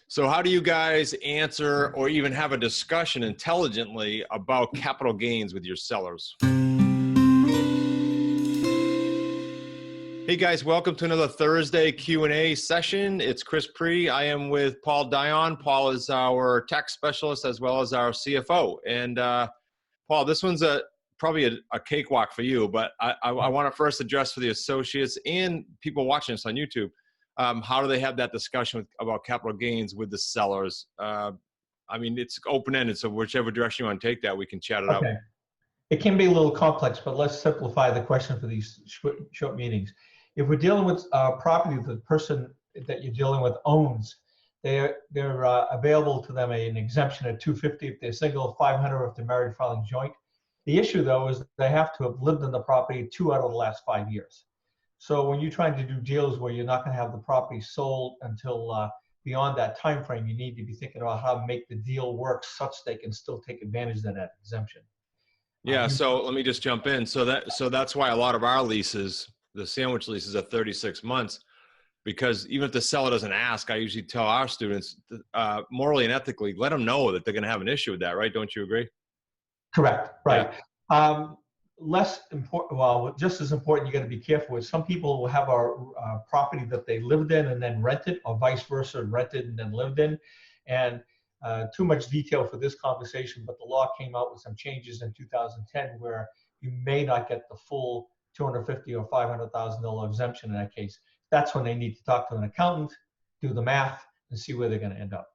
So how do you guys answer or even have a discussion intelligently about capital gains with your sellers? Hey guys, welcome to another Thursday Q&A session. It's Chris Pre. I am with Paul Dion. Paul is our tax specialist as well as our CFO. And Paul, this one's probably a cakewalk for you, but I want to first address for the associates and people watching us on YouTube. How do they have that discussion about capital gains with the sellers? I mean, it's open-ended, so whichever direction you want to take that, we can chat it out. It can be a little complex, but let's simplify the question for these short meetings. If we're dealing with property that the person that you're dealing with owns, they're available to them an exemption at $250 if they're single, $500 if they're married filing joint. The issue, though, is they have to have lived in the property 2 out of the last 5 years. So when you're trying to do deals where you're not going to have the property sold until beyond that time frame, you need to be thinking about how to make the deal work such they can still take advantage of that exemption. Yeah, so let me just jump in. So that's why a lot of our leases, the sandwich leases, are 36 months, because even if the seller doesn't ask, I usually tell our students, morally and ethically, let them know that they're going to have an issue with that, right? Don't you agree? Correct, right. Yeah. Less important, well, just as important, you got to be careful with. Some people will have a property that they lived in and then rented, or vice versa, rented and then lived in. And too much detail for this conversation, but the law came out with some changes in 2010 where you may not get the full $250,000 or $500,000 exemption in that case. That's when they need to talk to an accountant, do the math, and see where they're going to end up.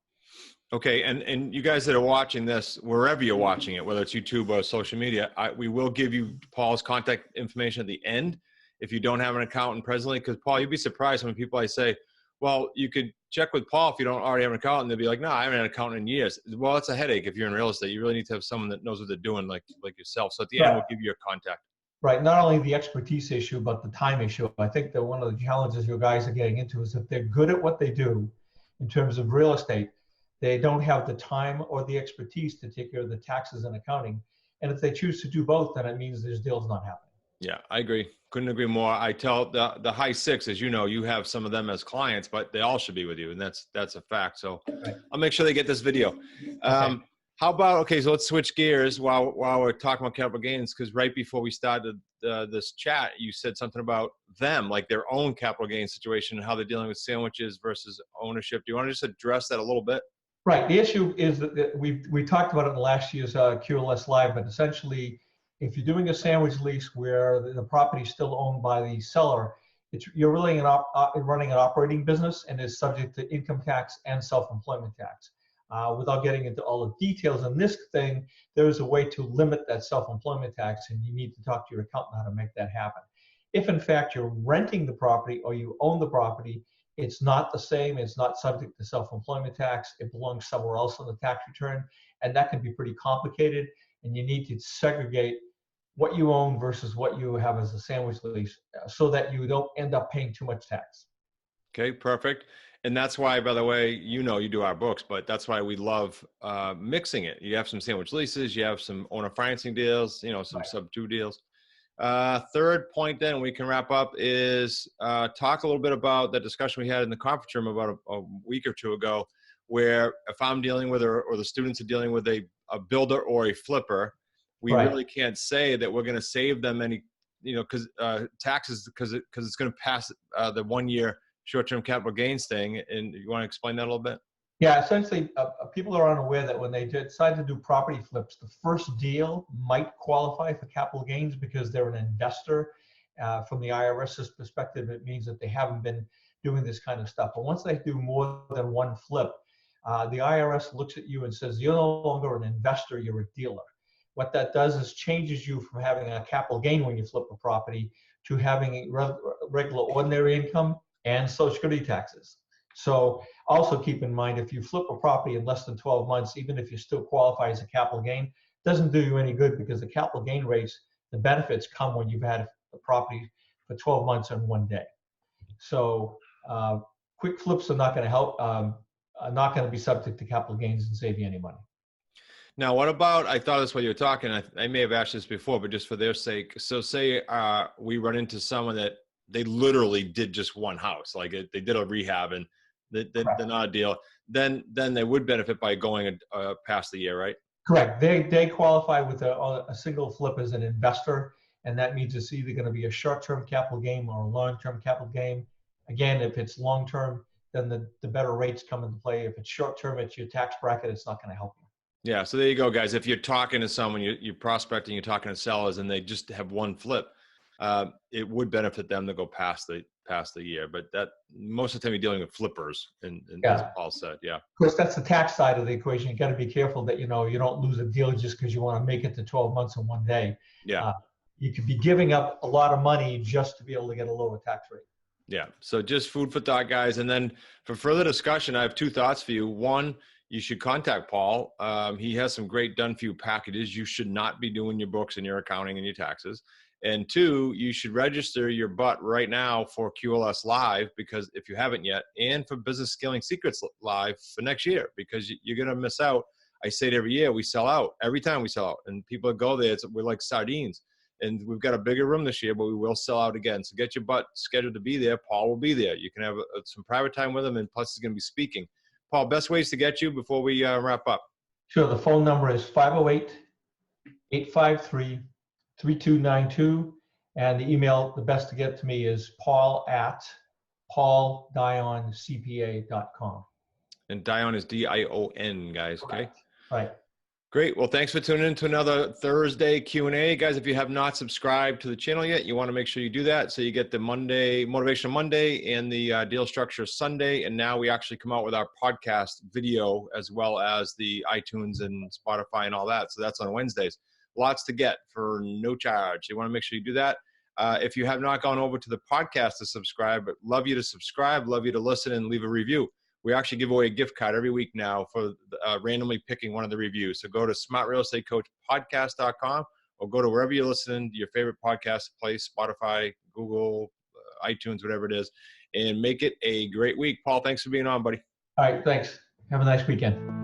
Okay, and you guys that are watching this, wherever you're watching it, whether it's YouTube or social media, we will give you Paul's contact information at the end if you don't have an accountant presently, because Paul, you'd be surprised when people I say, well, you could check with Paul if you don't already have an accountant. They'll be like, no, I haven't had an accountant in years. Well, it's a headache if you're in real estate. You really need to have someone that knows what they're doing, like yourself. So at the end, we'll give you your contact. Right. Not only the expertise issue, but the time issue. I think that one of the challenges you guys are getting into is that they're good at what they do in terms of real estate. They don't have the time or the expertise to take care of the taxes and accounting. And if they choose to do both, then it means there's deals not happening. Yeah, I agree. Couldn't agree more. I tell the high sixes, you know, you have some of them as clients, but they all should be with you. And that's a fact. So right. I'll make sure they get this video. Okay. How about, okay, so let's switch gears while we're talking about capital gains, because right before we started this chat, you said something about them, like their own capital gains situation and how they're dealing with sandwiches versus ownership. Do you want to just address that a little bit? Right. The issue is that we talked about it in last year's QLS Live, but essentially, if you're doing a sandwich lease where the property is still owned by the seller, you're really running an operating business and is subject to income tax and self-employment tax. Without getting into all the details on this thing, there is a way to limit that self-employment tax, and you need to talk to your accountant how to make that happen. If in fact you're renting the property or you own the property, it's not the same. It's not subject to self-employment tax. It belongs somewhere else on the tax return, and that can be pretty complicated, and you need to segregate what you own versus what you have as a sandwich lease so that you don't end up paying too much tax. Okay, perfect. And that's why, by the way, you know, you do our books, but that's why we love mixing it. You have some sandwich leases, you have some owner financing deals, you know, some sub-2 deals. Third point then we can wrap up is talk a little bit about the discussion we had in the conference room about a week or two ago, where if I'm dealing with or the students are dealing with a builder or a flipper, we really can't say that we're going to save them any, you know, taxes because it's going to pass the 1 year short-term capital gains thing. And you want to explain that a little bit? Yeah, essentially, people are unaware that when they decide to do property flips, the first deal might qualify for capital gains because they're an investor. From the IRS's perspective, it means that they haven't been doing this kind of stuff. But once they do more than one flip, the IRS looks at you and says, you're no longer an investor, you're a dealer. What that does is changes you from having a capital gain when you flip a property to having regular ordinary income and Social Security taxes. So also keep in mind, if you flip a property in less than 12 months, even if you still qualify as a capital gain, it doesn't do you any good because the capital gain rates, the benefits come when you've had a property for 12 months and 1 day. So quick flips are not going to help, are not going to be subject to capital gains and save you any money. Now, what about, I thought that's what you were talking, I may have asked this before, but just for their sake. So say we run into someone that they literally did just one house, like they did a rehab and They're not a deal. Then they would benefit by going past the year, right? Correct. They qualify with a single flip as an investor, and that means it's either going to be a short-term capital gain or a long-term capital gain. Again, if it's long-term, then the better rates come into play. If it's short-term, it's your tax bracket. It's not going to help you. Yeah. So there you go, guys. If you're talking to someone, you're prospecting, you're talking to sellers, and they just have one flip, it would benefit them to go past the year. But that most of the time you're dealing with flippers, and as Paul said, yeah. Of course, that's the tax side of the equation. You got to be careful that you don't lose a deal just because you want to make it to 12 months in one day. Yeah. You could be giving up a lot of money just to be able to get a lower tax rate. Yeah. So just food for thought, guys. And then for further discussion, I have two thoughts for you. One, you should contact Paul. He has some great done for you packages. You should not be doing your books and your accounting and your taxes. And two, you should register your butt right now for QLS Live, because if you haven't yet, and for Business Scaling Secrets Live for next year, because you're going to miss out. I say it every year, we sell out. Every time we sell out. And people go there, we're like sardines. And we've got a bigger room this year, but we will sell out again. So get your butt scheduled to be there. Paul will be there. You can have some private time with him, and plus he's going to be speaking. Paul, best ways to get you before we wrap up? Sure. The phone number is 508-853-3292. And the email, the best to get to me is paul@pauldioncpa.com. And Dion is D-I-O-N, guys. Okay. Right. Great. Well, thanks for tuning in to another Thursday Q&A. Guys, if you have not subscribed to the channel yet, you want to make sure you do that. So you get the Motivational Monday and the Deal Structure Sunday. And now we actually come out with our podcast video, as well as the iTunes and Spotify and all that. So that's on Wednesdays. Lots to get for no charge. You want to make sure you do that. If you have not gone over to the podcast to subscribe, but love you to subscribe, love you to listen and leave a review. We actually give away a gift card every week now for randomly picking one of the reviews. So go to smartrealestatecoachpodcast.com or go to wherever you're listening to your favorite podcast place, Spotify, Google, iTunes, whatever it is, and make it a great week. Paul, thanks for being on, buddy. All right. Thanks. Have a nice weekend.